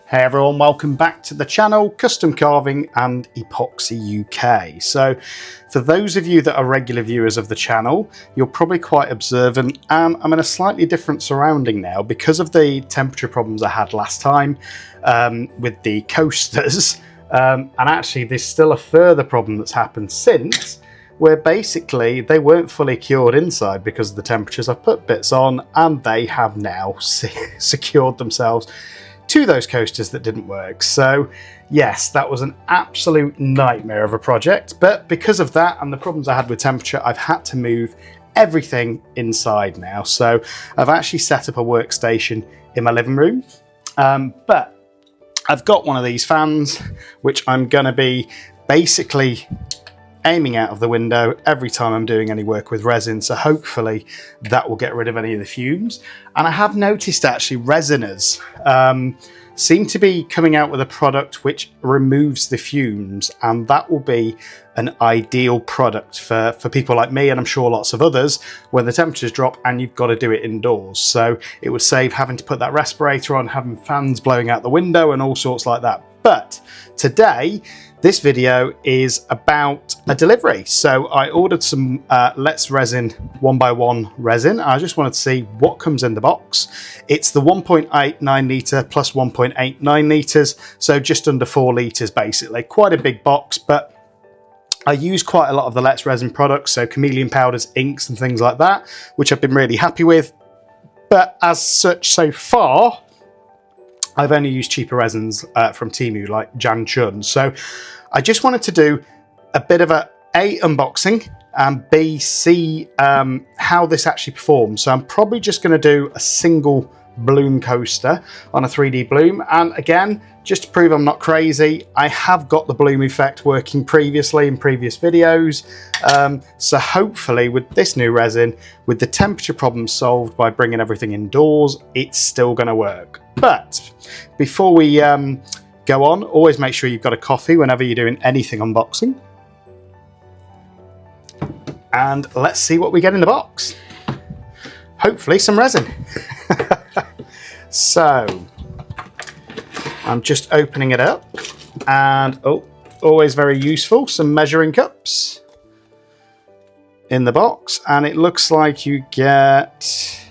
Hey everyone, welcome back to the channel, Custom Carving and Epoxy UK. So for those of you that are regular viewers of the channel, you're probably quite observant, and I'm in a slightly different surrounding now because of the temperature problems I had last time with the coasters. And actually there's still a further problem that's happened since, where basically they weren't fully cured inside because of the temperatures. I've put bits on and they have now secured themselves to those coasters that didn't work. So yes, that was an absolute nightmare of a project, but because of that and the problems I had with temperature, I've had to move everything inside now. So I've actually set up a workstation in my living room, but I've got one of these fans which I'm going to be basically aiming out of the window every time I'm doing any work with resin, so hopefully that will get rid of any of the fumes. And I have noticed actually resiners seem to be coming out with a product which removes the fumes, and that will be an ideal product for people like me, and I'm sure lots of others, when the temperatures drop and you've got to do it indoors. So it would save having to put that respirator on, having fans blowing out the window and all sorts like that. But today, this video is about a delivery. So I ordered some Let's Resin 1x1 resin. I just wanted to see what comes in the box. It's the 1.89 litre plus 1.89 litres, so just under 4 litres basically. Quite a big box, but I use quite a lot of the Let's Resin products, so chameleon powders, inks and things like that, which I've been really happy with. But as such, so far, I've only used cheaper resins from Temu, like Jan Chun. So I just wanted to do a bit of a unboxing and B, see how this actually performs. So I'm probably just going to do a single bloom coaster on a 3D bloom. And again, just to prove I'm not crazy, I have got the bloom effect working previously in previous videos. So hopefully with this new resin, with the temperature problem solved by bringing everything indoors, it's still going to work. But before we go on, always make sure you've got a coffee whenever you're doing anything unboxing. And let's see what we get in the box. Hopefully some resin. So I'm just opening it up, and oh, always very useful, some measuring cups in the box, and it looks like you get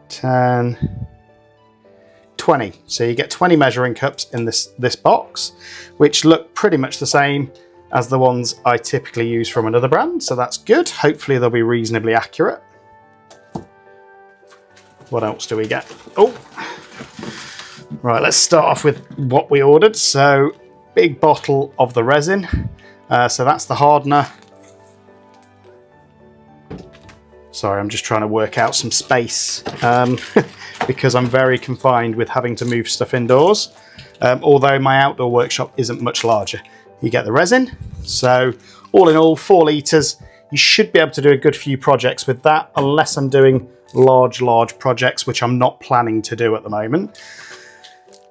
10, 20. So you get 20 measuring cups in this box, which look pretty much the same as the ones I typically use from another brand, so that's good. Hopefully they'll be reasonably accurate. What else do we get? Oh, right, let's start off with what we ordered. So big bottle of the resin. So that's the hardener. Sorry, I'm just trying to work out some space because I'm very confined with having to move stuff indoors. Although my outdoor workshop isn't much larger. You get the resin. So all in all, 4 litres. You should be able to do a good few projects with that, unless I'm doing large projects, which I'm not planning to do at the moment.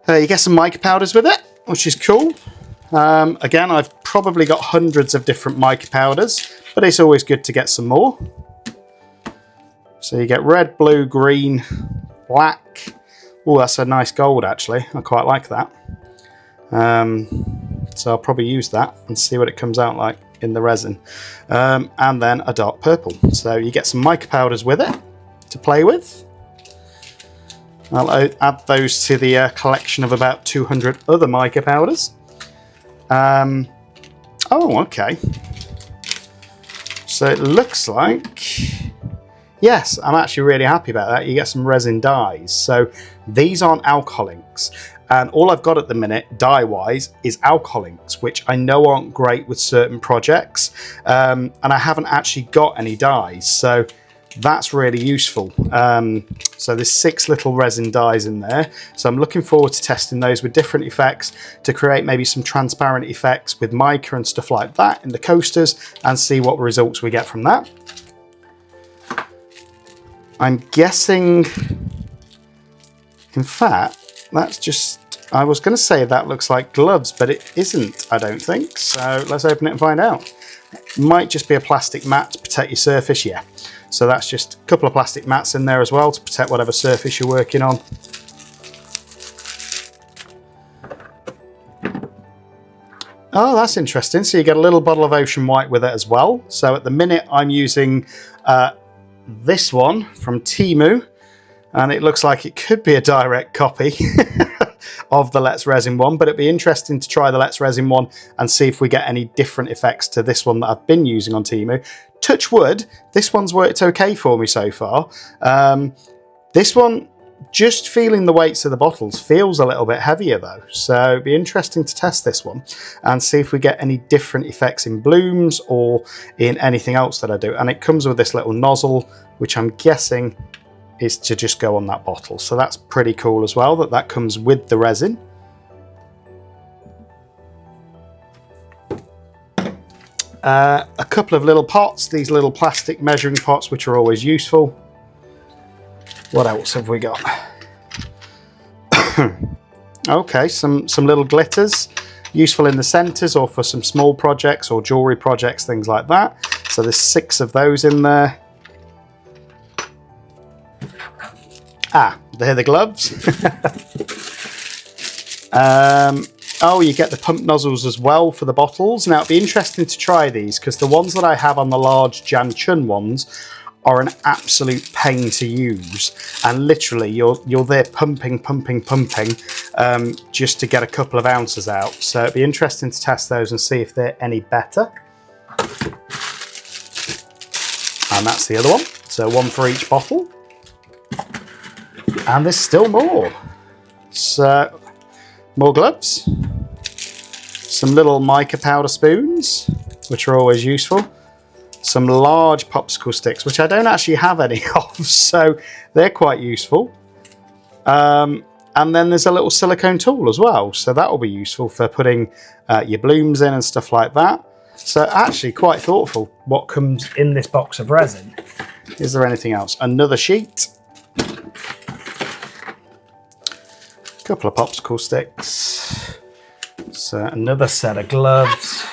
You get some mica powders with it, which is cool. Again, I've probably got hundreds of different mica powders, but it's always good to get some more. So you get red, blue, green, black. Oh, that's a nice gold actually. I quite like that. So I'll probably use that and see what it comes out like in the resin. And then a dark purple. So you get some mica powders with it to play with. I'll add those to the collection of about 200 other mica powders. Oh, okay. So it looks like, yes, I'm actually really happy about that. You get some resin dyes. So these aren't alcohol inks. And all I've got at the minute, dye-wise, is alcohol inks, which I know aren't great with certain projects. And I haven't actually got any dyes. So that's really useful. So there's 6 little resin dyes in there. So I'm looking forward to testing those with different effects to create maybe some transparent effects with mica and stuff like that in the coasters, and see what results we get from that. I'm guessing, in fact, that's just, I was going to say that looks like gloves, but it isn't, I don't think. So let's open it and find out. Might just be a plastic mat to protect your surface, yeah. So that's just a couple of plastic mats in there as well to protect whatever surface you're working on. Oh, that's interesting. So you get a little bottle of ocean white with it as well. So at the minute I'm using this one from Temu, and it looks like it could be a direct copy of the Let's Resin one, but it'd be interesting to try the Let's Resin one and see if we get any different effects to this one that I've been using on Temu. Touch wood, this one's worked okay for me so far. This one, just feeling the weights of the bottles, feels a little bit heavier though. So it'd be interesting to test this one and see if we get any different effects in blooms or in anything else that I do. And it comes with this little nozzle, which I'm guessing is to just go on that bottle. So that's pretty cool as well, that comes with the resin. A couple of little pots, these little plastic measuring pots, which are always useful. What else have we got? Okay, some little glitters, useful in the centres or for some small projects or jewellery projects, things like that. So there's 6 of those in there. Ah, they're the gloves. Oh, you get the pump nozzles as well for the bottles. Now, it'd be interesting to try these because the ones that I have on the large Jan Chun ones are an absolute pain to use. And literally, you're there pumping, just to get a couple of ounces out. So it'd be interesting to test those and see if they're any better. And that's the other one. So 1 for each bottle. And there's still more. So, more gloves. Some little mica powder spoons, which are always useful. Some large popsicle sticks, which I don't actually have any of, so they're quite useful. And then there's a little silicone tool as well, so that will be useful for putting your blooms in and stuff like that. So actually quite thoughtful what comes in this box of resin. Is there anything else? Another sheet. Couple of popsicle sticks. So another set of gloves.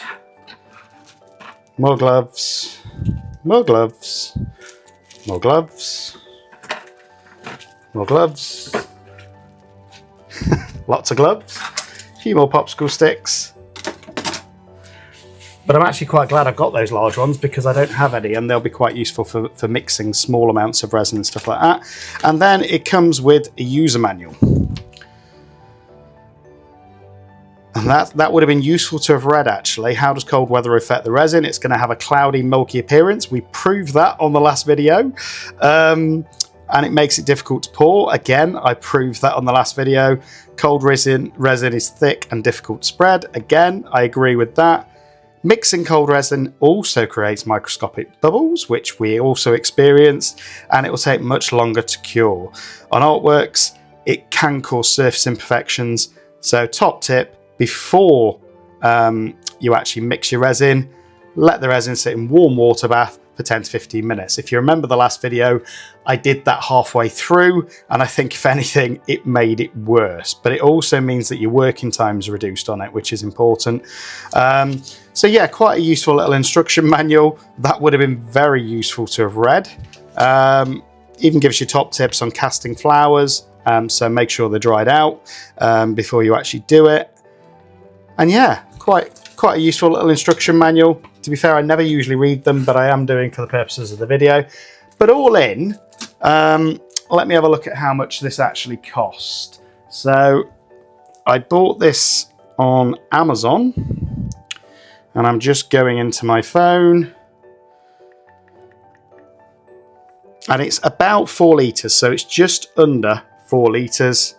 More gloves. More gloves. More gloves. More gloves. Lots of gloves. A few more popsicle sticks. But I'm actually quite glad I've got those large ones because I don't have any, and they'll be quite useful for mixing small amounts of resin and stuff like that. And then it comes with a user manual. And that would have been useful to have read actually. How does cold weather affect the resin? It's going to have a cloudy, milky appearance. We proved that on the last video. And it makes it difficult to pour. Again, I proved that on the last video. Cold resin is thick and difficult to spread. Again, I agree with that. Mixing cold resin also creates microscopic bubbles, which we also experienced, and it will take much longer to cure. On artworks, it can cause surface imperfections. So top tip, before you actually mix your resin, let the resin sit in warm water bath for 10 to 15 minutes. If you remember the last video, I did that halfway through, and I think if anything, it made it worse. But it also means that your working time is reduced on it, which is important. So yeah, quite a useful little instruction manual. That would have been very useful to have read. Even gives you top tips on casting flowers. So make sure they're dried out before you actually do it. And yeah, quite a useful little instruction manual. To be fair, I never usually read them, but I am doing for the purposes of the video. But all in, let me have a look at how much this actually cost. So I bought this on Amazon, and I'm just going into my phone. And it's about 4 litres, so it's just under 4 litres.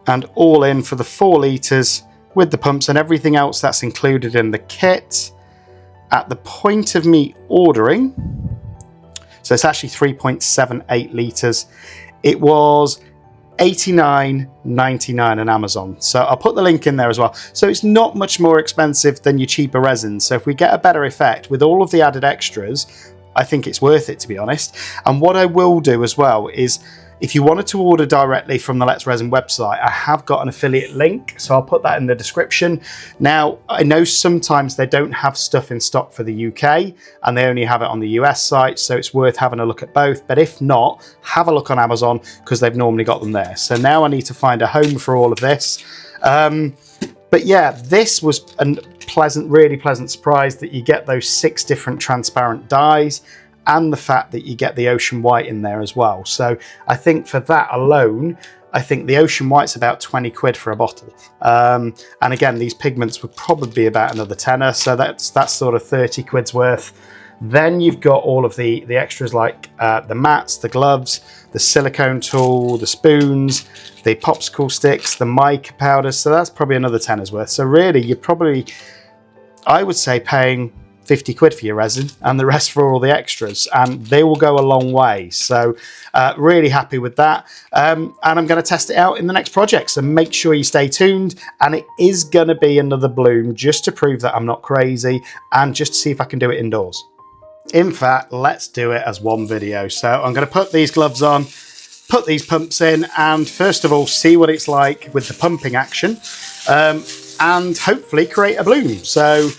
And all in for the 4 litres with the pumps and everything else that's included in the kit at the point of me ordering. So it's actually 3.78 litres. It was $89.99 on Amazon. So I'll put the link in there as well. So it's not much more expensive than your cheaper resins. So if we get a better effect with all of the added extras, I think it's worth it, to be honest. And what I will do as well is, If you wanted to order directly from the Let's Resin website, I have got an affiliate link, so I'll put that in the description. Now, I know sometimes they don't have stuff in stock for the UK and they only have it on the US site, so it's worth having a look at both. But if not, have a look on Amazon because they've normally got them there. So now I need to find a home for all of this. But yeah, this was a really pleasant surprise that you get those 6 different transparent dyes, and the fact that you get the ocean white in there as well. So I think for that alone, I think the ocean white's about 20 quid for a bottle. And again, these pigments would probably be about another tenner, so that's sort of 30 quid's worth. Then you've got all of the extras like the mats, the gloves, the silicone tool, the spoons, the popsicle sticks, the mica powders, so that's probably another tenner's worth. So really, you're probably, I would say, paying 50 quid for your resin and the rest for all the extras, and they will go a long way. So really happy with that, and I'm going to test it out in the next project, so make sure you stay tuned. And it is going to be another bloom just to prove that I'm not crazy and just to see if I can do it indoors. In fact, let's do it as one video. So I'm going to put these gloves on, put these pumps in, and first of all see what it's like with the pumping action, and hopefully create a bloom. So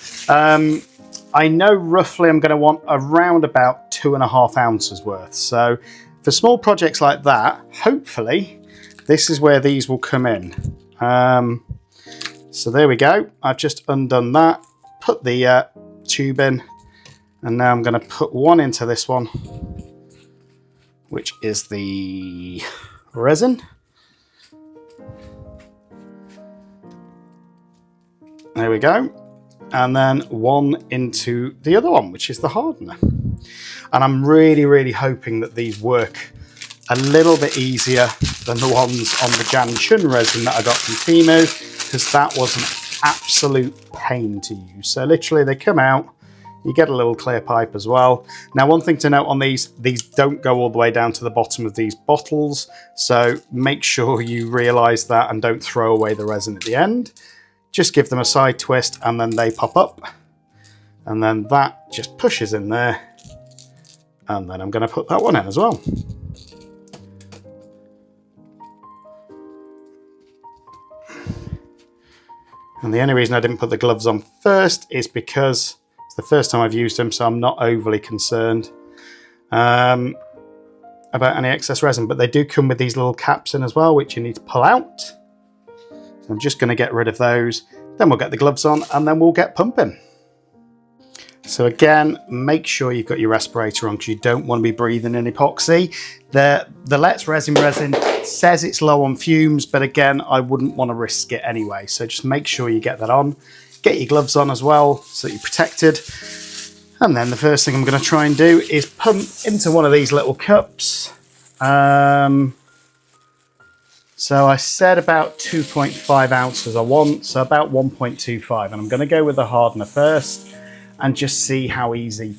I know roughly I'm going to want around about 2.5 ounces worth. So for small projects like that, hopefully this is where these will come in. So there we go. I've just undone that, put the tube in, and now I'm going to put one into this one, which is the resin. There we go. And then one into the other one, which is the hardener. And I'm really hoping that these work a little bit easier than the ones on the Jan Chun resin that I got from Temu, because that was an absolute pain to use. So literally they come out, you get a little clear pipe as well. Now, one thing to note on these don't go all the way down to the bottom of these bottles, so make sure you realize that and don't throw away the resin at the end. Just give them a side twist and then they pop up, and then that just pushes in there, and then I'm going to put that one in as well. And the only reason I didn't put the gloves on first is because it's the first time I've used them, so I'm not overly concerned about any excess resin, but they do come with these little caps in as well, which you need to pull out. So I'm just going to get rid of those, then we'll get the gloves on, and then we'll get pumping. So again, make sure you've got your respirator on because you don't want to be breathing in epoxy. The Let's Resin says it's low on fumes, but again, I wouldn't want to risk it anyway. So just make sure you get that on. Get your gloves on as well so that you're protected. And then the first thing I'm going to try and do is pump into one of these little cups. So I said about 2.5 ounces I want, so about 1.25. And I'm going to go with the hardener first and just see how easy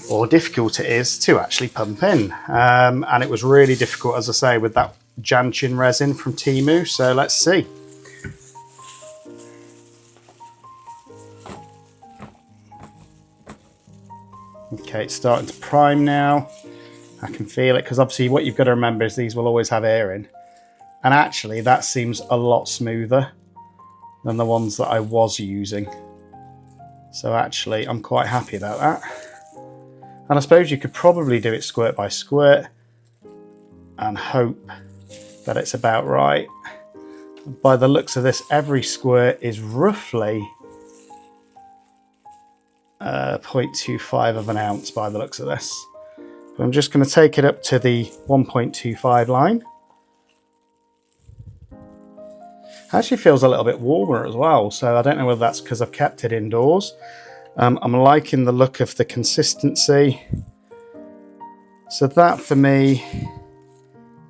or difficult it is to actually pump in. And it was really difficult, as I say, with that Jan Chun resin from Temu. So let's see. Okay, it's starting to prime now. I can feel it, because obviously what you've got to remember is these will always have air in. And actually that seems a lot smoother than the ones that I was using. So actually I'm quite happy about that. And I suppose you could probably do it squirt by squirt and hope that it's about right. By the looks of this, every squirt is roughly 0.25 of an ounce by the looks of this. So I'm just going to take it up to the 1.25 line. Actually feels a little bit warmer as well, so I don't know whether that's because I've kept it indoors. I'm liking the look of the consistency. So that for me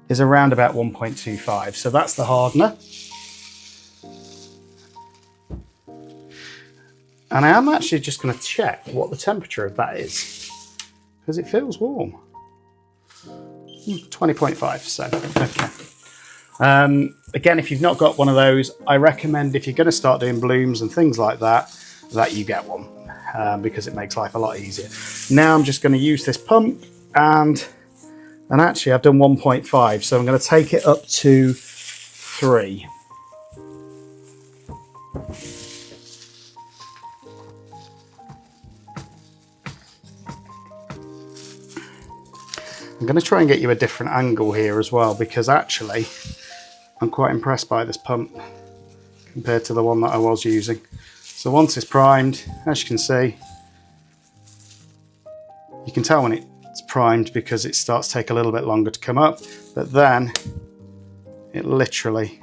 is around about 1.25. So that's the hardener. And I am actually just going to check what the temperature of that is, because it feels warm. 20.5, so okay. Again, if you've not got one of those, I recommend, if you're going to start doing blooms and things like that, that you get one, because it makes life a lot easier. Now I'm just going to use this pump, and And actually I've done 1.5, so I'm going to take it up to 3. I'm going to try and get you a different angle here as well, because actually I'm quite impressed by this pump compared to the one that I was using. So once it's primed, as you can see, you can tell when it's primed because it starts to take a little bit longer to come up, but then it literally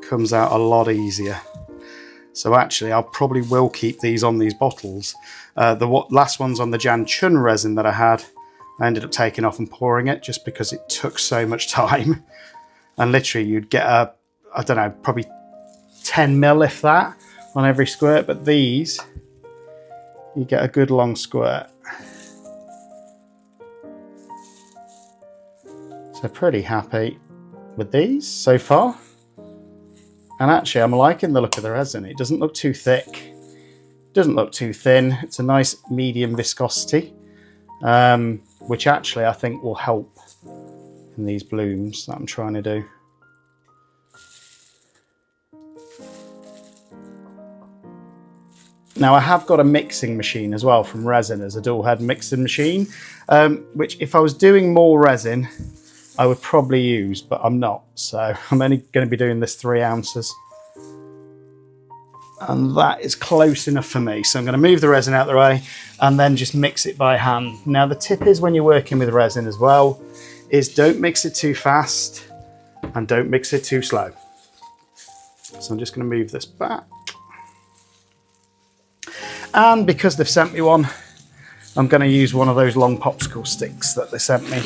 comes out a lot easier. So actually I probably will keep these on these bottles. The last ones on the Jan Chun resin that I had, I ended up taking off and pouring it just because it took so much time. And literally you'd get I don't know, probably 10 mil if that on every squirt, but these, you get a good long squirt. So pretty happy with these so far. And actually I'm liking the look of the resin. It doesn't look too thick, doesn't look too thin. It's a nice medium viscosity, which actually I think will help in these blooms that I'm trying to do. Now I have got a mixing machine as well from Resin, as a dual head mixing machine, which if I was doing more resin, I would probably use, but I'm not. So I'm only going to be doing this 3 ounces. And that is close enough for me. So I'm going to move the resin out of the way and then just mix it by hand. Now the tip is, when you're working with resin as well, is don't mix it too fast and don't mix it too slow. So I'm just going to move this back. And because they've sent me one, I'm going to use one of those long popsicle sticks that they sent me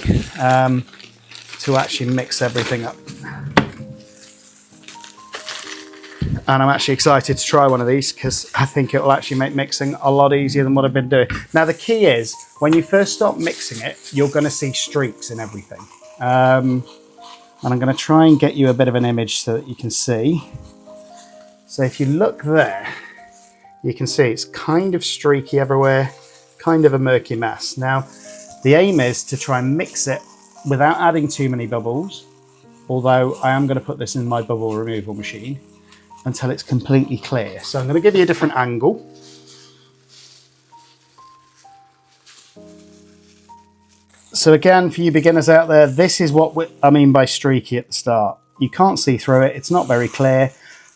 to actually mix everything up. And I'm actually excited to try one of these because I think it will actually make mixing a lot easier than what I've been doing. Now the key is, when you first start mixing it, you're going to see streaks in everything. And I'm going to try and get you a bit of an image so that you can see. So if you look there, you can see it's kind of streaky everywhere, kind of a murky mess. Now, the aim is to try and mix it without adding too many bubbles, although I am going to put this in my bubble removal machine until it's completely clear. So I'm going to give you a different angle. So again, for you beginners out there, this is what I mean by streaky at the start. You can't see through it, it's not very clear,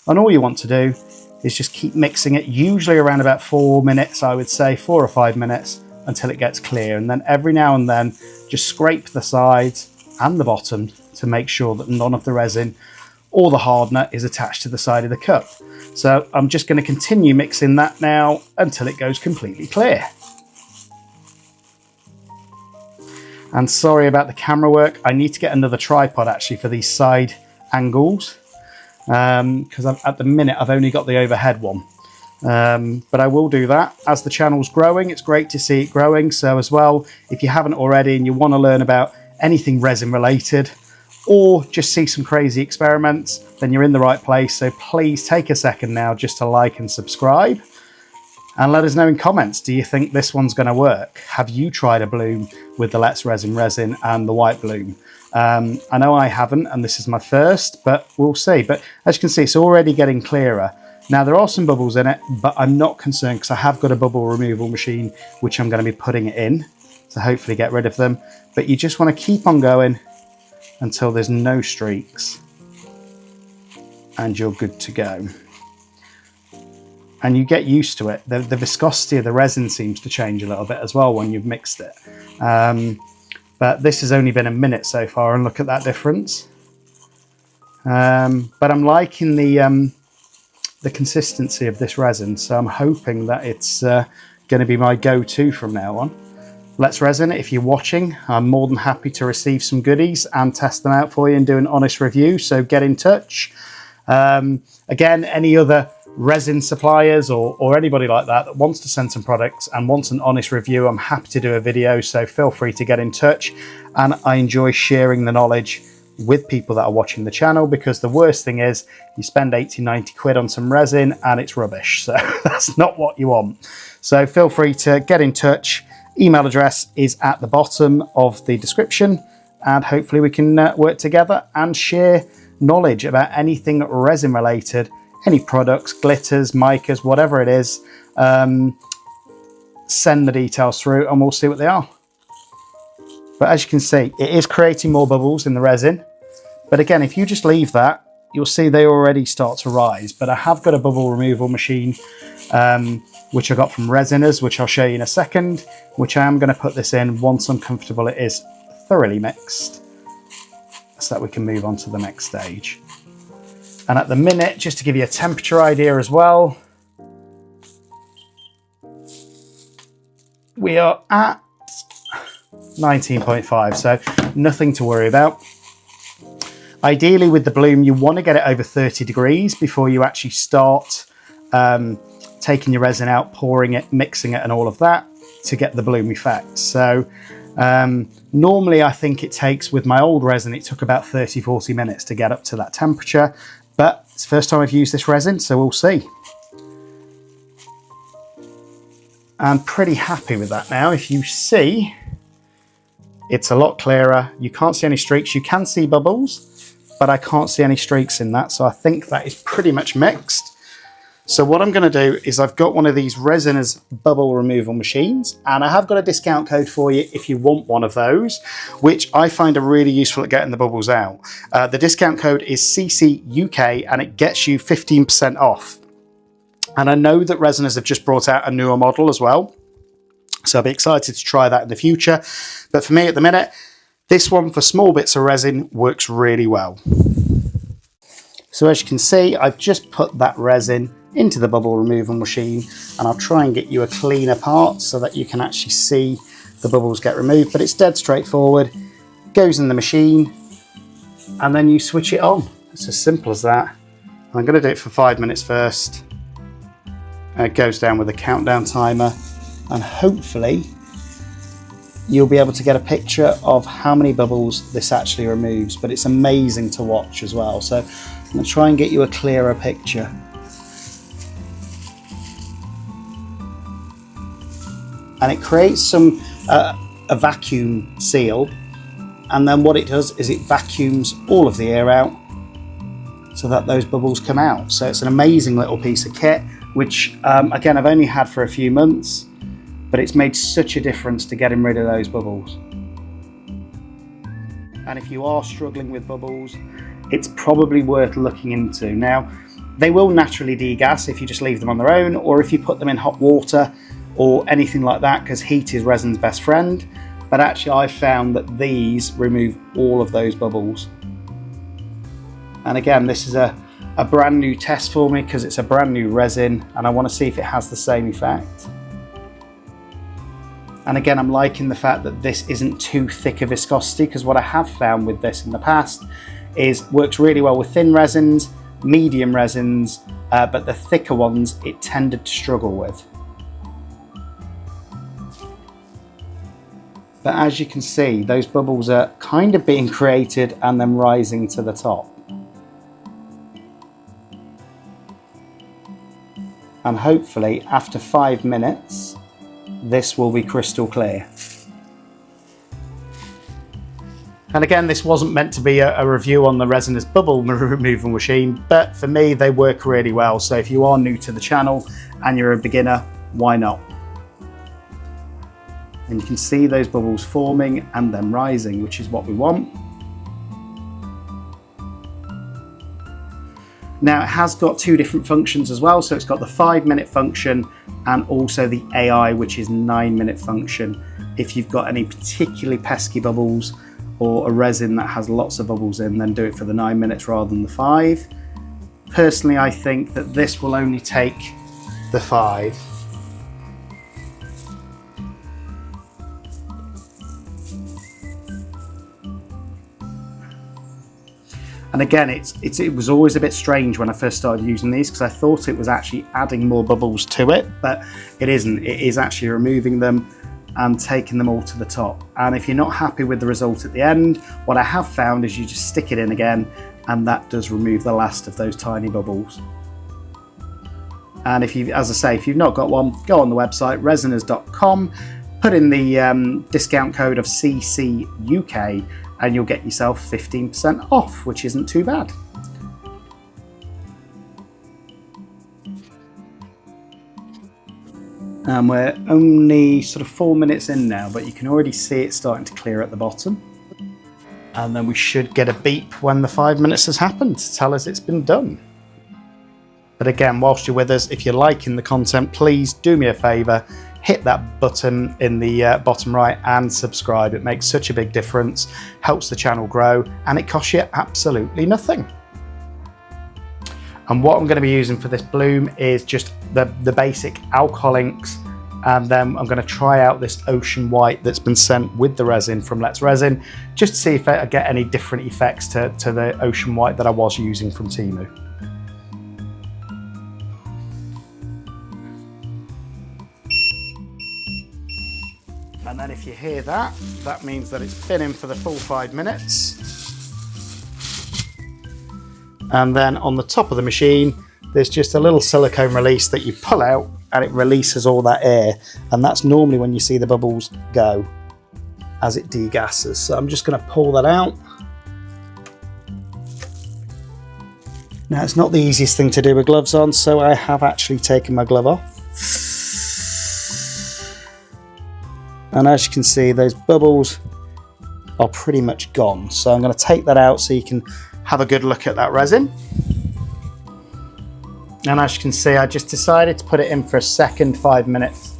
and all you want to do is just keep mixing it, usually around about 4 minutes, I would say 4 or 5 minutes, until it gets clear. And then every now and then, just scrape the sides and the bottom to make sure that none of the resin or the hardener is attached to the side of the cup. So I'm just going to continue mixing that now until it goes completely clear. And sorry about the camera work, I need to get another tripod actually for these side angles, because at the minute I've only got the overhead one. But I will do that. As the channel's growing, it's great to see it growing. So as well, if you haven't already and you want to learn about anything resin related, or just see some crazy experiments, then you're in the right place. So please take a second now just to like and subscribe. And let us know in comments, do you think this one's going to work? Have you tried a bloom with the Let's resin and the white bloom? I know I haven't, and this is my first, but we'll see. But as you can see, it's already getting clearer. Now there are some bubbles in it, but I'm not concerned because I have got a bubble removal machine, which I'm going to be putting it in to hopefully get rid of them. But you just want to keep on going until there's no streaks and you're good to go. And you get used to it. The viscosity of the resin seems to change a little bit as well when you've mixed it. But this has only been a minute so far, and look at that difference. But I'm liking the consistency of this resin, so I'm hoping that it's going to be my go-to from now on. Let's Resin, if you're watching, I'm more than happy to receive some goodies and test them out for you and do an honest review, so get in touch. Again, any other resin suppliers or anybody like that wants to send some products and wants an honest review, I'm happy to do a video, so feel free to get in touch. And I enjoy sharing the knowledge with people that are watching the channel, because the worst thing is you spend 80-90 quid on some resin and it's rubbish, so that's not what you want. So feel free to get in touch. Email address is at the bottom of the description, and hopefully we can work together and share knowledge about anything resin related, any products, glitters, micas, whatever it is. Send the details through and we'll see what they are. But as you can see, it is creating more bubbles in the resin. But again, if you just leave that, you'll see they already start to rise. But I have got a bubble removal machine, which I got from Resiners, which I'll show you in a second, which I am going to put this in once I'm comfortable it is thoroughly mixed, so that we can move on to the next stage. And at the minute, just to give you a temperature idea as well, we are at 19.5, so nothing to worry about. Ideally with the bloom, you want to get it over 30 degrees before you actually start taking your resin out, pouring it, mixing it and all of that to get the bloom effect. So normally I think it takes, with my old resin, it took about 30-40 minutes to get up to that temperature, but it's the first time I've used this resin, so we'll see. I'm pretty happy with that now. If you see, it's a lot clearer. You can't see any streaks. You can see bubbles, but I can't see any streaks in that. So I think that is pretty much mixed. So what I'm going to do is I've got one of these Resiners bubble removal machines, and I have got a discount code for you if you want one of those, which I find are really useful at getting the bubbles out. The discount code is ccukresin and it gets you 15% off. And I know that Resiners have just brought out a newer model as well, so I'll be excited to try that in the future. But for me at the minute, this one for small bits of resin works really well. So as you can see, I've just put that resin into the bubble removal machine, and I'll try and get you a cleaner part so that you can actually see the bubbles get removed, but it's dead straightforward. Goes in the machine and then you switch it on. It's as simple as that. I'm going to do it for 5 minutes first. It goes down with a countdown timer, and hopefully you'll be able to get a picture of how many bubbles this actually removes, but it's amazing to watch as well. So I'm going to try and get you a clearer picture. And it creates some a vacuum seal, and then what it does is it vacuums all of the air out so that those bubbles come out. So it's an amazing little piece of kit, which again I've only had for a few months, but it's made such a difference to getting rid of those bubbles. And if you are struggling with bubbles, it's probably worth looking into. Now, they will naturally degas if you just leave them on their own, or if you put them in hot water or anything like that, because heat is resin's best friend. But actually I've found that these remove all of those bubbles. And again, this is a brand new test for me because it's a brand new resin and I want to see if it has the same effect. And again, I'm liking the fact that this isn't too thick a viscosity, because what I have found with this in the past is works really well with thin resins, medium resins, but the thicker ones it tended to struggle with. But as you can see, those bubbles are kind of being created and then rising to the top. And hopefully after 5 minutes, this will be crystal clear. And again, this wasn't meant to be a review on the Resiners bubble removal machine, but for me, they work really well. So if you are new to the channel and you're a beginner, why not? And you can see those bubbles forming and then rising, which is what we want. Now it has got two different functions as well. So it's got the 5-minute function and also the AI, which is 9-minute function. If you've got any particularly pesky bubbles or a resin that has lots of bubbles in, then do it for the 9 minutes rather than the 5. Personally, I think that this will only take the 5. And again, it was always a bit strange when I first started using these, because I thought it was actually adding more bubbles to it, but it isn't. It is actually removing them and taking them all to the top. And if you're not happy with the result at the end, what I have found is you just stick it in again, and that does remove the last of those tiny bubbles. And if you, as I say, if you've not got one, go on the website resiners.com, put in the discount code of CCUK, and you'll get yourself 15% off, which isn't too bad. And we're only sort of 4 minutes in now, but you can already see it starting to clear at the bottom. And then we should get a beep when the 5 minutes has happened to tell us it's been done. But again, whilst you're with us, if you're liking the content, please do me a favour, hit that button in the bottom right and subscribe. It makes such a big difference, helps the channel grow, and it costs you absolutely nothing. And what I'm going to be using for this bloom is just the basic alcohol inks, and then I'm going to try out this ocean white that's been sent with the resin from Let's Resin, just to see if I get any different effects to the ocean white that I was using from Temu. And then if you hear that, that means that it's been in for the full 5 minutes. And then on the top of the machine, there's just a little silicone release that you pull out and it releases all that air. And that's normally when you see the bubbles go as it degasses. So I'm just going to pull that out. Now, it's not the easiest thing to do with gloves on, so I have actually taken my glove off. And as you can see, those bubbles are pretty much gone. So I'm going to take that out so you can have a good look at that resin. And as you can see, I just decided to put it in for a second 5 minutes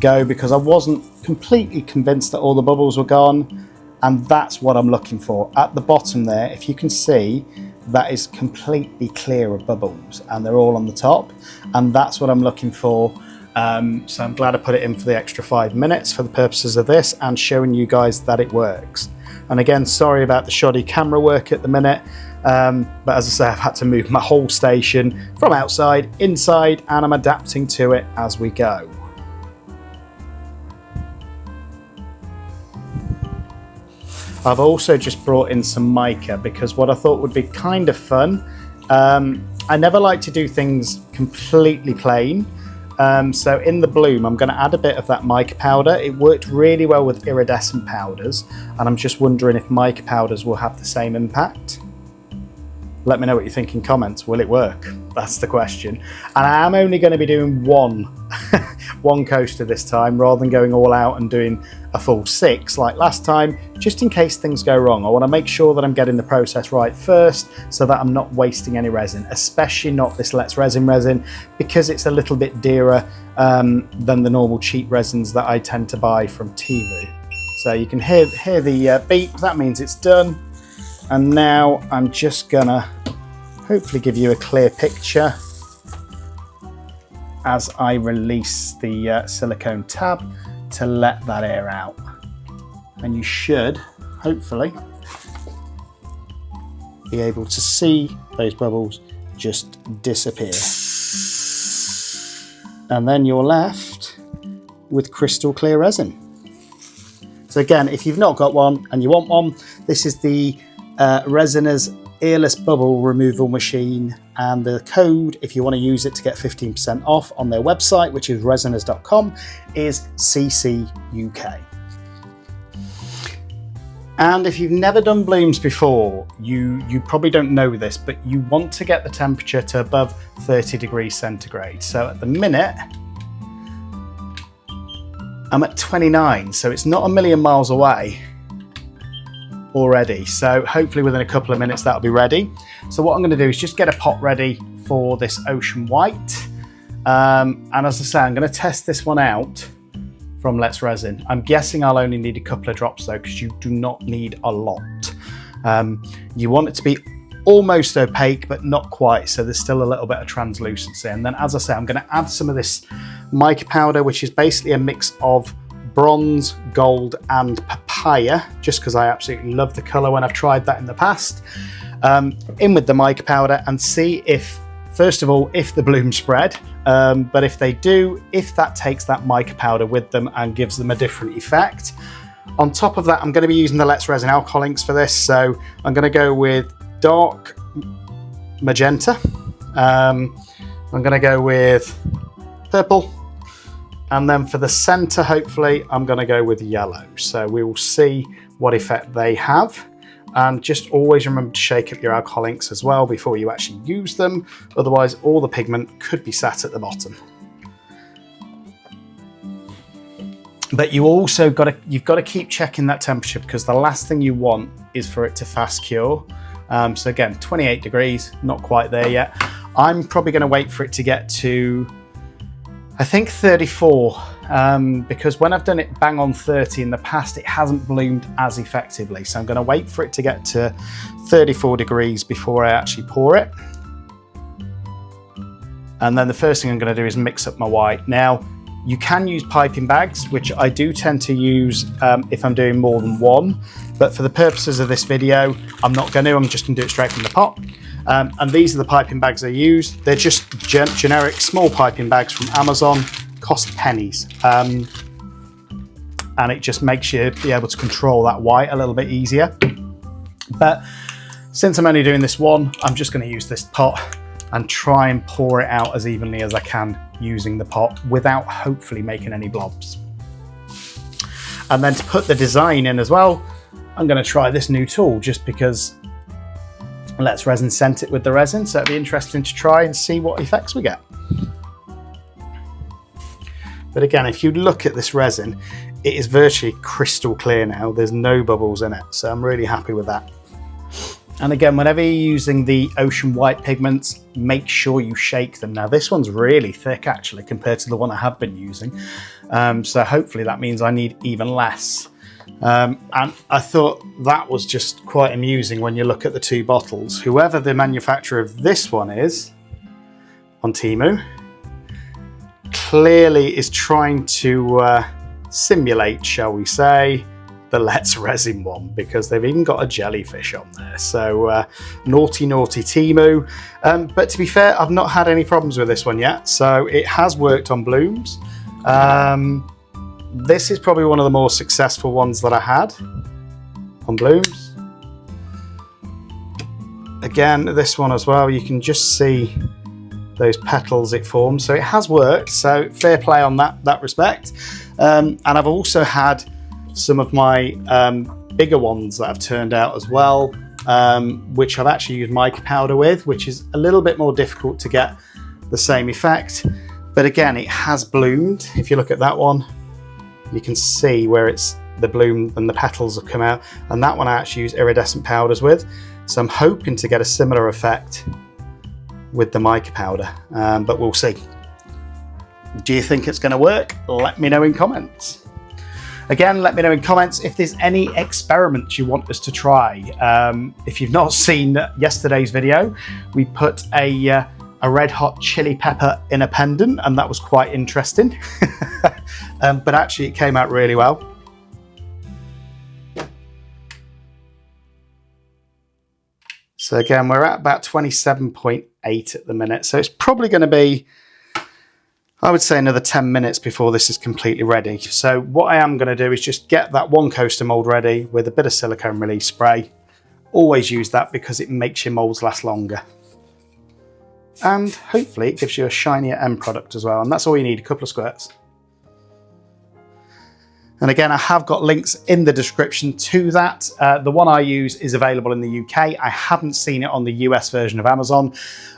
go, because I wasn't completely convinced that all the bubbles were gone. And that's what I'm looking for. At the bottom there, if you can see, that is completely clear of bubbles and they're all on the top. And that's what I'm looking for. So I'm glad I put it in for the extra 5 minutes for the purposes of this and showing you guys that it works. And again, sorry about the shoddy camera work at the minute, but as I say, I've had to move my whole station from outside inside, and I'm adapting to it as we go. I've also just brought in some mica because what I thought would be kind of fun, I never like to do things completely plain. So in the bloom, I'm going to add a bit of that mica powder. It worked really well with iridescent powders, and I'm just wondering if mica powders will have the same impact. Let me know what you think in comments. Will it work? That's the question. And I am only going to be doing one coaster this time, rather than going all out and doing a full 6 like last time, just in case things go wrong. I want to make sure that I'm getting the process right first, so that I'm not wasting any resin, especially not this Let's Resin resin, because it's a little bit dearer than the normal cheap resins that I tend to buy from Temu. So you can hear the beep. That means it's done. And now I'm just gonna hopefully give you a clear picture as I release the silicone tab to let that air out. And you should hopefully be able to see those bubbles just disappear. And then you're left with crystal clear resin. So again, if you've not got one and you want one, this is the Resiners Airless Bubble Removal Machine, and the code, if you want to use it to get 15% off on their website, which is resiners.com, is ccukresin. And if you've never done blooms before, you probably don't know this, but you want to get the temperature to above 30 degrees centigrade. So at the minute, I'm at 29, so it's not a million miles away already. So hopefully within a couple of minutes that'll be ready. So what I'm going to do is just get a pot ready for this ocean white. And as I say, I'm going to test this one out from Let's Resin. I'm guessing I'll only need a couple of drops though, because you do not need a lot. You want it to be almost opaque, but not quite. So there's still a little bit of translucency. And then, as I say, I'm going to add some of this mica powder, which is basically a mix of bronze, gold, and papaya, just because I absolutely love the color when I've tried that in the past. In with the mica powder and see if, first of all, if the blooms spread, but if they do, if that takes that mica powder with them and gives them a different effect. On top of that, I'm going to be using the Let's Resin alcohol inks for this, so I'm going to go with dark magenta. I'm going to go with purple, And then for the center, hopefully, I'm going to go with yellow. So we will see what effect they have. And just always remember to shake up your alcohol inks as well before you actually use them. Otherwise, all the pigment could be sat at the bottom. But you've got to keep checking that temperature, because the last thing you want is for it to fast cure. So again, 28 degrees, not quite there yet. I'm probably going to wait for it to get to, I think, 34, because when I've done it bang on 30 in the past, it hasn't bloomed as effectively. So I'm going to wait for it to get to 34 degrees before I actually pour it. And then the first thing I'm going to do is mix up my white. Now, you can use piping bags, which I do tend to use if I'm doing more than one. But for the purposes of this video, I'm not going to. I'm just going to do it straight from the pot. And these are the piping bags I use. They're just generic small piping bags from Amazon, cost pennies. And it just makes you be able to control that white a little bit easier. But since I'm only doing this one, I'm just going to use this pot and try and pour it out as evenly as I can using the pot without hopefully making any blobs. And then to put the design in as well, I'm going to try this new tool just because Let's Resin sent it with the resin, so it'd be interesting to try and see what effects we get. But again, if you look at this resin, it is virtually crystal clear now. There's no bubbles in it, so I'm really happy with that. And again, whenever you're using the ocean white pigments, make sure you shake them. Now this one's really thick actually compared to the one I have been using. So hopefully that means I need even less. And I thought that was just quite amusing when you look at the two bottles. Whoever the manufacturer of this one is on Temu clearly is trying to simulate, shall we say, the Let's Resin one, because they've even got a jellyfish on there. So naughty Temu. But to be fair, I've not had any problems with this one yet, so it has worked on blooms. This is probably one of the more successful ones that I had on blooms. Again, this one as well, you can just see those petals it forms, so it has worked, so fair play on that respect. And I've also had some of my bigger ones that have turned out as well, which I've actually used mica powder with, which is a little bit more difficult to get the same effect. But again, it has bloomed. If you look at that one, you can see where it's the bloom and the petals have come out. And that one I actually use iridescent powders with. So I'm hoping to get a similar effect with the mica powder, but we'll see. Do you think it's going to work? Let me know in comments. Again, let me know in comments if there's any experiments you want us to try. If you've not seen yesterday's video, we put a red hot chili pepper in a pendant, and that was quite interesting. But actually it came out really well. So again, we're at about 27.8 at the minute. So it's probably going to be, I would say, another 10 minutes before this is completely ready. So what I am going to do is just get that one coaster mold ready with a bit of silicone release spray. Always use that because it makes your molds last longer. And hopefully it gives you a shinier end product as well. And that's all you need, a couple of squirts. And again, I have got links in the description to that. The one I use is available in the UK. I haven't seen it on the US version of Amazon,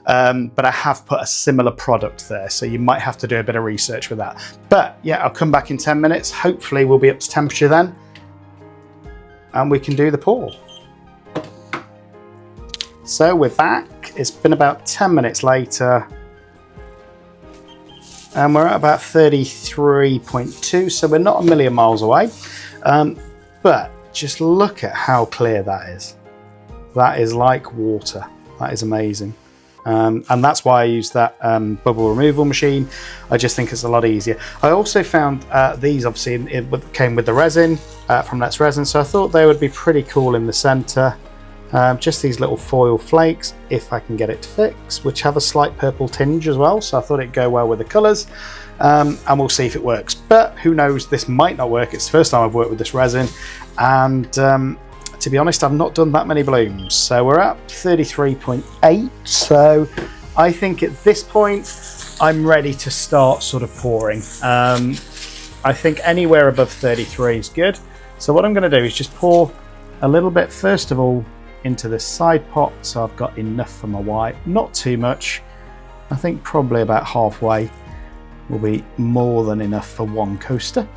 but I have put a similar product there. So you might have to do a bit of research with that. But yeah, I'll come back in 10 minutes. Hopefully we'll be up to temperature then, and we can do the pour. So we're back. It's been about 10 minutes later. And we're at about 33.2, so we're not a million miles away. But just look at how clear that is. That is like water. That is amazing. And that's why I use that bubble removal machine. I just think it's a lot easier. I also found these, obviously, it came with the resin from Let's Resin, so I thought they would be pretty cool in the center. Just these little foil flakes, if I can get it to fix, which have a slight purple tinge as well, so I thought it'd go well with the colours, and we'll see if it works. But who knows, this might not work. It's the first time I've worked with this resin, and to be honest, I've not done that many blooms. So we're at 33.8, so I think at this point I'm ready to start sort of pouring. I think anywhere above 33 is good. So what I'm going to do is just pour a little bit, first of all, into this side pot, so I've got enough for my white, not too much. I think probably about halfway will be more than enough for one coaster.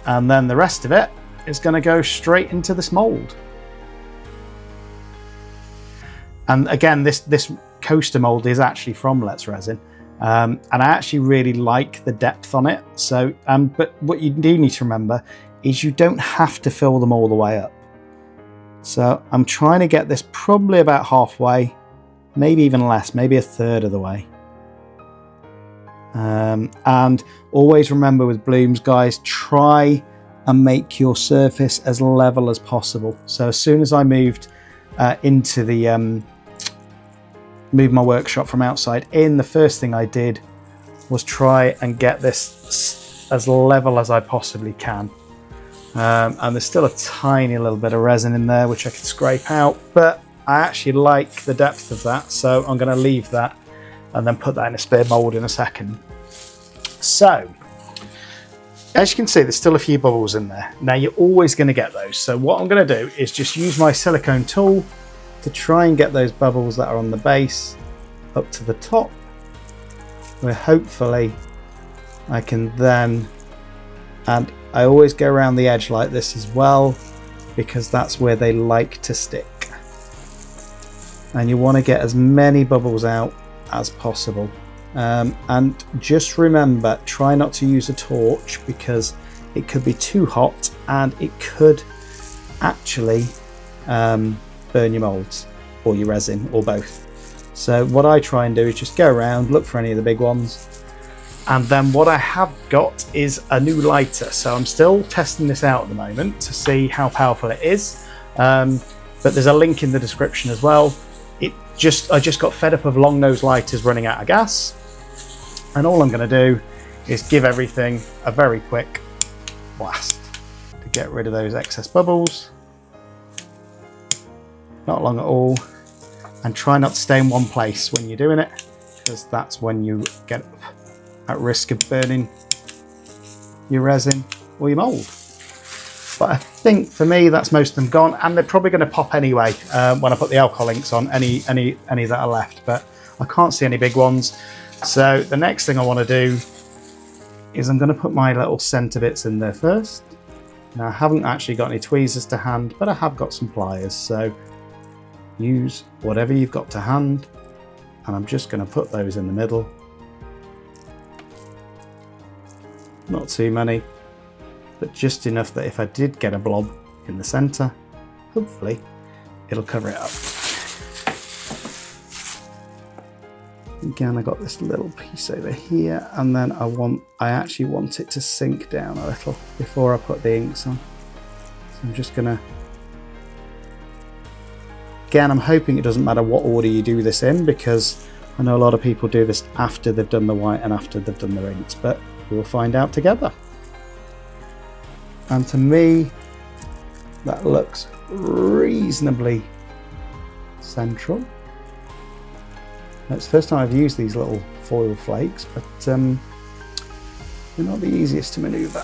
And then the rest of it is going to go straight into this mold. And again, this coaster mold is actually from Let's Resin. And I actually really like the depth on it. So, but what you do need to remember is you don't have to fill them all the way up. So I'm trying to get this probably about halfway, maybe even less, maybe a third of the way. And always remember with blooms, guys, try and make your surface as level as possible. So as soon as I moved into the moved my workshop from outside in, the first thing I did was try and get this as level as I possibly can. And there's still a tiny little bit of resin in there which I could scrape out, but I actually like the depth of that, so I'm going to leave that and then put that in a spare mold in a second. So as you can see, there's still a few bubbles in there. Now you're always going to get those, so what I'm going to do is just use my silicone tool to try and get those bubbles that are on the base up to the top, where hopefully I can then, and I always go around the edge like this as well, because that's where they like to stick. And you want to get as many bubbles out as possible. And just remember, try not to use a torch because it could be too hot and it could actually burn your molds or your resin or both. So what I try and do is just go around, look for any of the big ones. And then what I have got is a new lighter. So I'm still testing this out at the moment to see how powerful it is. But there's a link in the description as well. I just got fed up of long nose lighters running out of gas. And all I'm going to do is give everything a very quick blast to get rid of those excess bubbles. Not long at all. And try not to stay in one place when you're doing it, because that's when you get at risk of burning your resin or your mold. But I think for me that's most of them gone, and they're probably going to pop anyway when I put the alcohol inks on, any that are left, but I can't see any big ones. So the next thing I want to do is I'm going to put my little centre bits in there first. Now I haven't actually got any tweezers to hand, but I have got some pliers, so use whatever you've got to hand, and I'm just going to put those in the middle. Not too many, but just enough that if I did get a blob in the centre, hopefully it'll cover it up. Again, I got this little piece over here, and then I actually want it to sink down a little before I put the inks on. So I'm just gonna, again, I'm hoping it doesn't matter what order you do this in, because I know a lot of people do this after they've done the white and after they've done the inks, but we'll find out together. And to me, that looks reasonably central. It's the first time I've used these little foil flakes, but they're not the easiest to manoeuvre.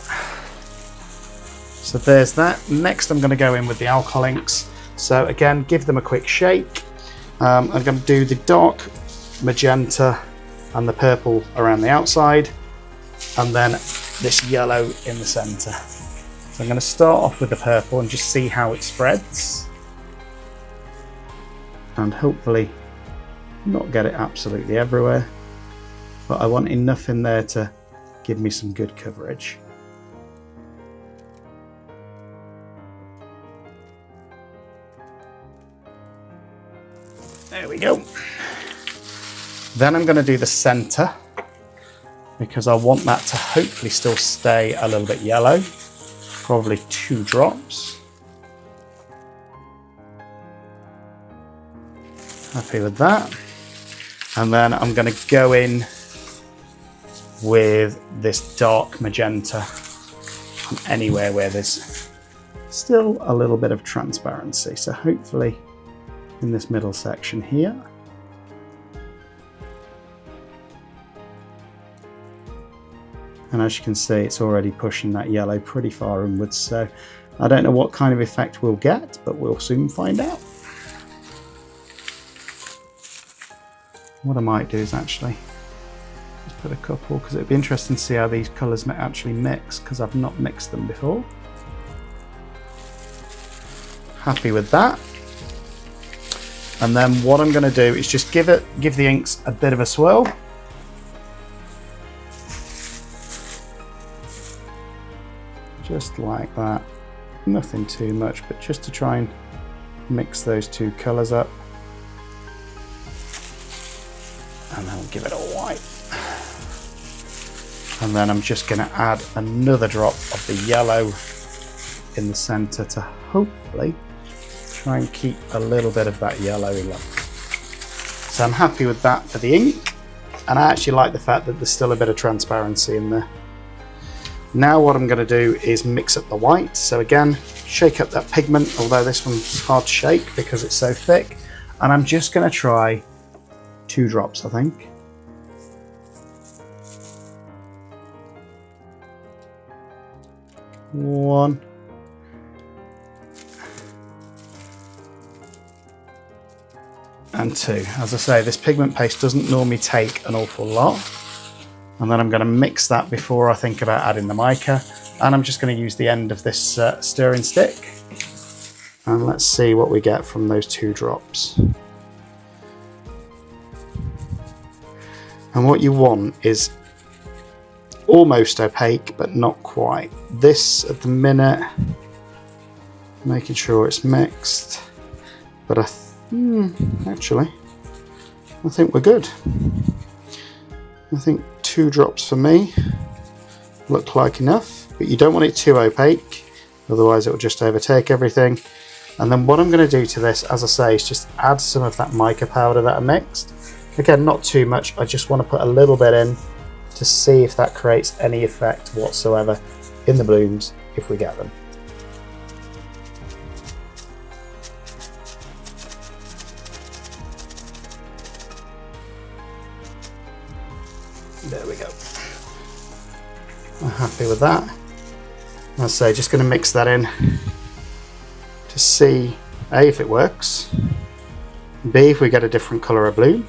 So there's that. Next I'm going to go in with the alcohol inks. So again, give them a quick shake. I'm going to do the dark magenta and the purple around the outside, and then this yellow in the centre. So I'm going to start off with the purple and just see how it spreads, and hopefully not get it absolutely everywhere, but I want enough in there to give me some good coverage. There we go. Then I'm going to do the centre, because I want that to hopefully still stay a little bit yellow, probably 2 drops. Happy with that. And then I'm going to go in with this dark magenta anywhere where there's still a little bit of transparency. So hopefully in this middle section here. And as you can see, it's already pushing that yellow pretty far inwards. So I don't know what kind of effect we'll get, but we'll soon find out. What I might do is actually just put a couple, because it'd be interesting to see how these colours actually mix, because I've not mixed them before. Happy with that. And then what I'm going to do is just give the inks a bit of a swirl. Just like that. Nothing too much, but just to try and mix those two colours up. And then we'll give it a white. And then I'm just going to add another drop of the yellow in the centre to hopefully try and keep a little bit of that yellow in there. So I'm happy with that for the ink, and I actually like the fact that there's still a bit of transparency in there. Now what I'm going to do is mix up the white. So again, shake up that pigment, although this one's hard to shake because it's so thick. And I'm just going to try 2 drops, I think. One. And 2. As I say, this pigment paste doesn't normally take an awful lot. And then I'm going to mix that before I think about adding the mica. And I'm just going to use the end of this stirring stick. And let's see what we get from those 2 drops. And what you want is almost opaque, but not quite. This at the minute, making sure it's mixed. But actually, I think we're good. I think 2 drops for me look like enough, but you don't want it too opaque, otherwise it will just overtake everything. And then what I'm going to do to this, as I say, is just add some of that mica powder that I mixed. Again, not too much, I just want to put a little bit in to see if that creates any effect whatsoever in the blooms if we get them. There we go. I'm happy with that. As I say, just going to mix that in to see A, if it works, B, if we get a different colour of bloom.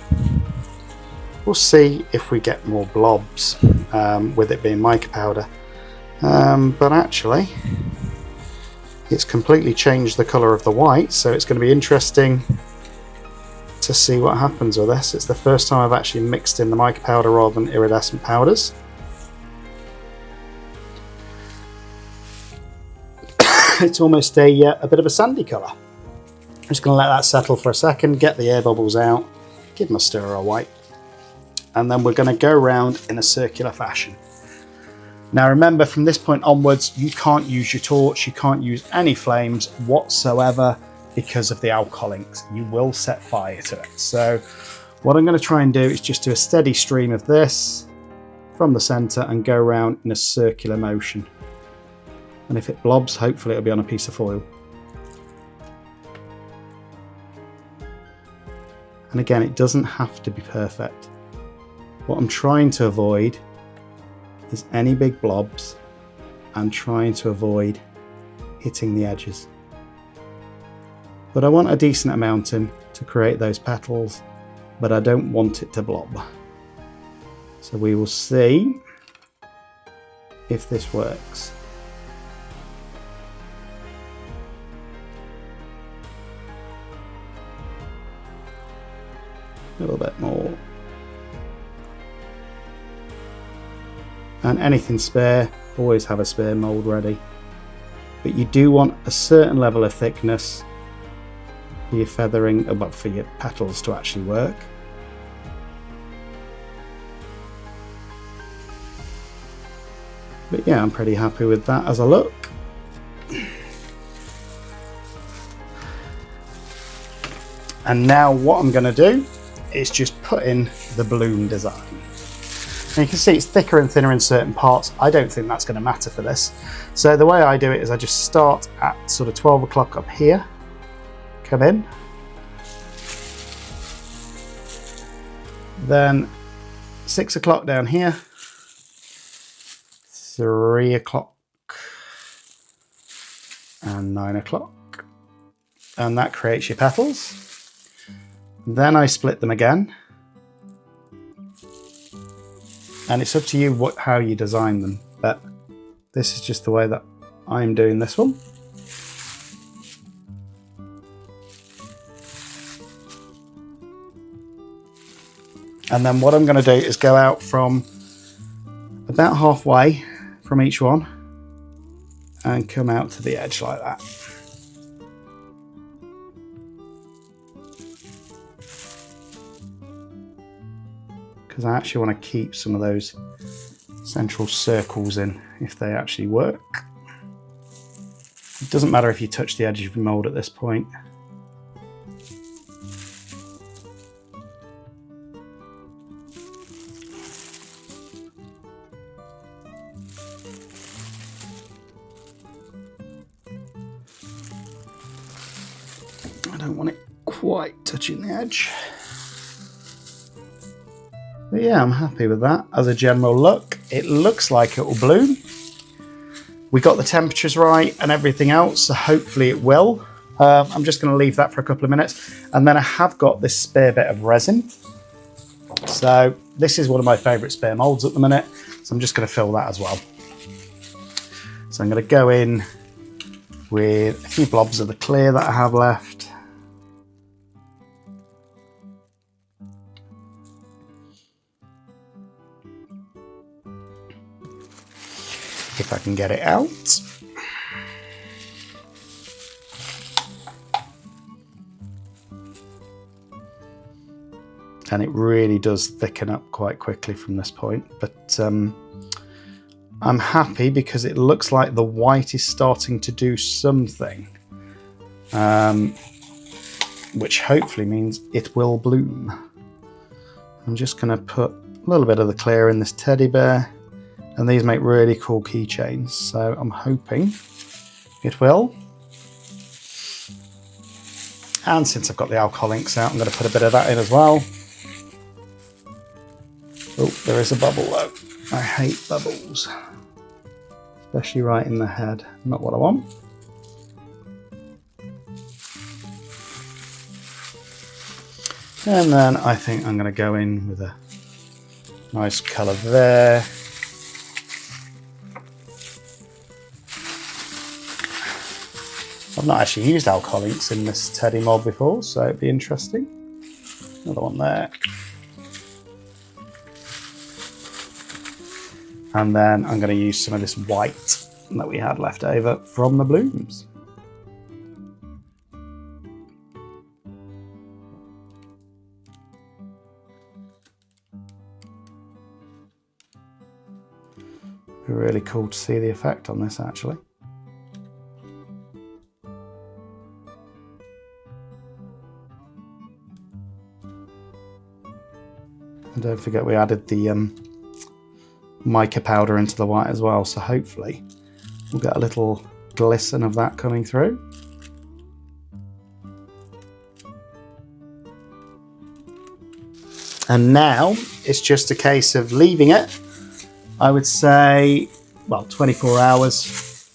We'll see if we get more blobs with it being mica powder. But actually, it's completely changed the colour of the white, so it's going to be interesting to see what happens with this. It's the first time I've actually mixed in the mica powder rather than iridescent powders. It's almost a bit of a sandy colour. I'm just going to let that settle for a second, get the air bubbles out, give them a stir of white, and then we're going to go around in a circular fashion. Now remember, from this point onwards, you can't use your torch, you can't use any flames whatsoever because of the alcohol inks. You will set fire to it. So what I'm going to try and do is just do a steady stream of this from the centre and go around in a circular motion. And if it blobs, hopefully it'll be on a piece of foil. And again, it doesn't have to be perfect. What I'm trying to avoid is any big blobs and trying to avoid hitting the edges. But I want a decent amount in to create those petals, but I don't want it to blob. So we will see if this works. A little bit more. And anything spare, always have a spare mould ready. But you do want a certain level of thickness for your feathering, but for your petals to actually work. But yeah, I'm pretty happy with that as a look. And now what I'm going to do is just put in the bloom design. And you can see it's thicker and thinner in certain parts. I don't think that's going to matter for this. So the way I do it is I just start at sort of 12 o'clock up here, come in, then 6 o'clock down here, 3 o'clock and 9 o'clock, and that creates your petals. Then I split them again, and it's up to you how you design them, but this is just the way that I'm doing this one. And then what I'm going to do is go out from about halfway from each one and come out to the edge like that. Because I actually want to keep some of those central circles in if they actually work. It doesn't matter if you touch the edge of your mould at this point. I don't want it quite touching the edge. But yeah, I'm happy with that. As a general look, it looks like it will bloom. We got the temperatures right and everything else, so hopefully it will. I'm just going to leave that for a couple of minutes. And then I have got this spare bit of resin. So this is one of my favourite spare moulds at the minute. So I'm just going to fill that as well. So I'm going to go in with a few blobs of the clear that I have left. If I can get it out. And it really does thicken up quite quickly from this point, but I'm happy because it looks like the white is starting to do something, which hopefully means it will bloom. I'm just going to put a little bit of the clear in this teddy bear. And these make really cool keychains, so I'm hoping it will. And since I've got the alcohol inks out, I'm going to put a bit of that in as well. Oh, there is a bubble though. I hate bubbles, especially right in the head. Not what I want. And then I think I'm going to go in with a nice colour there. I've not actually used alcohol inks in this teddy mold before, so it'd be interesting. Another one there. And then I'm going to use some of this white that we had left over from the blooms. It'd be really cool to see the effect on this actually. And don't forget we added the mica powder into the white as well, so hopefully we'll get a little glisten of that coming through. And now it's just a case of leaving it, I would say, well, 24 hours.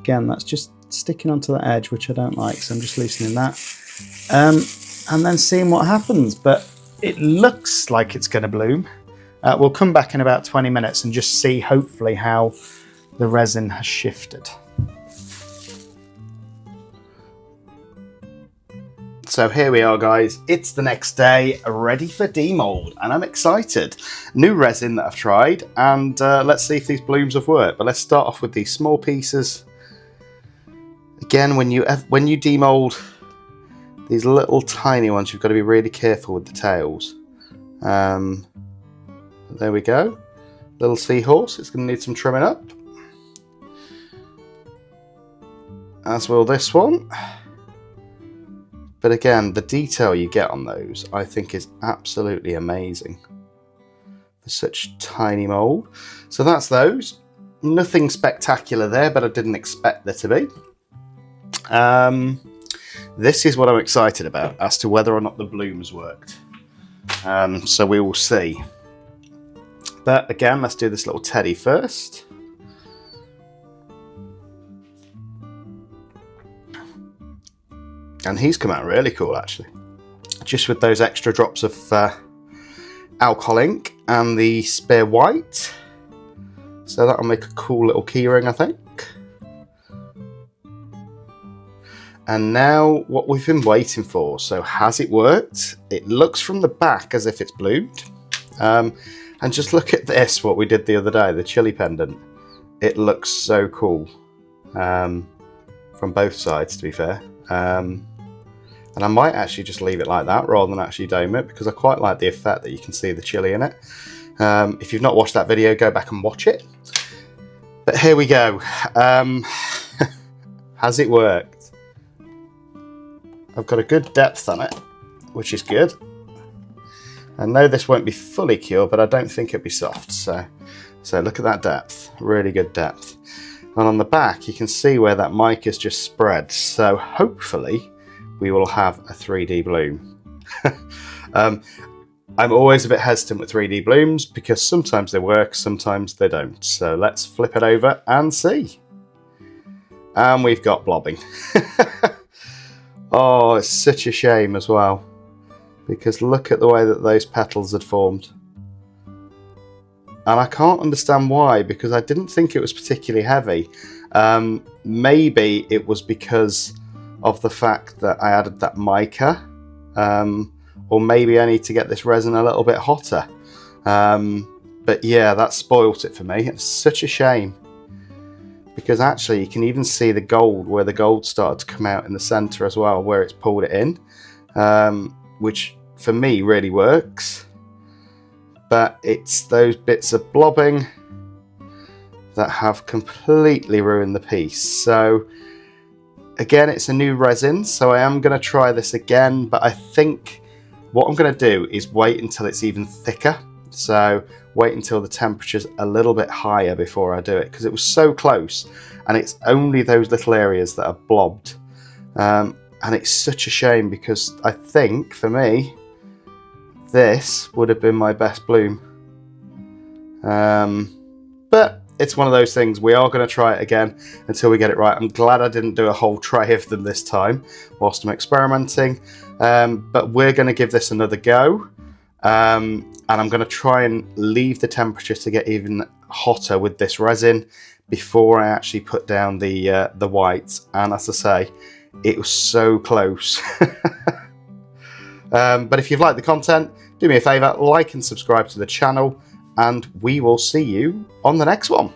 Again, that's just sticking onto the edge, which I don't like, so I'm just loosening that. And then seeing what happens, but it looks like it's going to bloom. We'll come back in about 20 minutes and just see, hopefully, how the resin has shifted. So here we are, guys. It's the next day, ready for demold, and I'm excited. New resin that I've tried, and let's see if these blooms have worked. But let's start off with these small pieces. Again, when you demold these little tiny ones, you've got to be really careful with the tails. There we go. Little seahorse, it's going to need some trimming up. As will this one. But again, the detail you get on those, I think, is absolutely amazing for such tiny mould. So that's those. Nothing spectacular there, but I didn't expect there to be. This is what I'm excited about as to whether or not the blooms worked. So we will see. But again, let's do this little teddy first. And he's come out really cool actually. Just with those extra drops of alcohol ink and the spare white. So that'll make a cool little keyring, I think. And now what we've been waiting for. So has it worked? It looks from the back as if it's bloomed. And just look at this, what we did the other day, the chili pendant. It looks so cool from both sides, to be fair. And I might actually just leave it like that rather than actually dome it, because I quite like the effect that you can see the chili in it. If you've not watched that video, go back and watch it. But here we go. Has it worked? I've got a good depth on it, which is good. I know this won't be fully cured, but I don't think it'll be soft. So look at that depth, really good depth. And on the back, you can see where that mic is just spread. So hopefully we will have a 3D bloom. I'm always a bit hesitant with 3D blooms because sometimes they work, sometimes they don't. So let's flip it over and see. And we've got blobbing. Oh, it's such a shame as well, because look at the way that those petals had formed. And I can't understand why, because I didn't think it was particularly heavy. Maybe it was because of the fact that I added that mica, or maybe I need to get this resin a little bit hotter. But yeah, that spoilt it for me. It's such a shame, because actually you can even see the gold, where the gold started to come out in the center as well, where it's pulled it in, which for me really works. But it's those bits of blobbing that have completely ruined the piece. So again, it's a new resin, so I am going to try this again, but I think what I'm going to do is wait until it's even thicker. So wait until the temperature's a little bit higher before I do it, because it was so close and it's only those little areas that are blobbed. And it's such a shame, because I think for me this would have been my best bloom. But it's one of those things. We are going to try it again until we get it right. I'm glad I didn't do a whole tray of them this time whilst I'm experimenting. But we're going to give this another go. And I'm going to try and leave the temperature to get even hotter with this resin before I actually put down the white. And as I say, it was so close. But if you've liked the content, do me a favour, like and subscribe to the channel, and we will see you on the next one.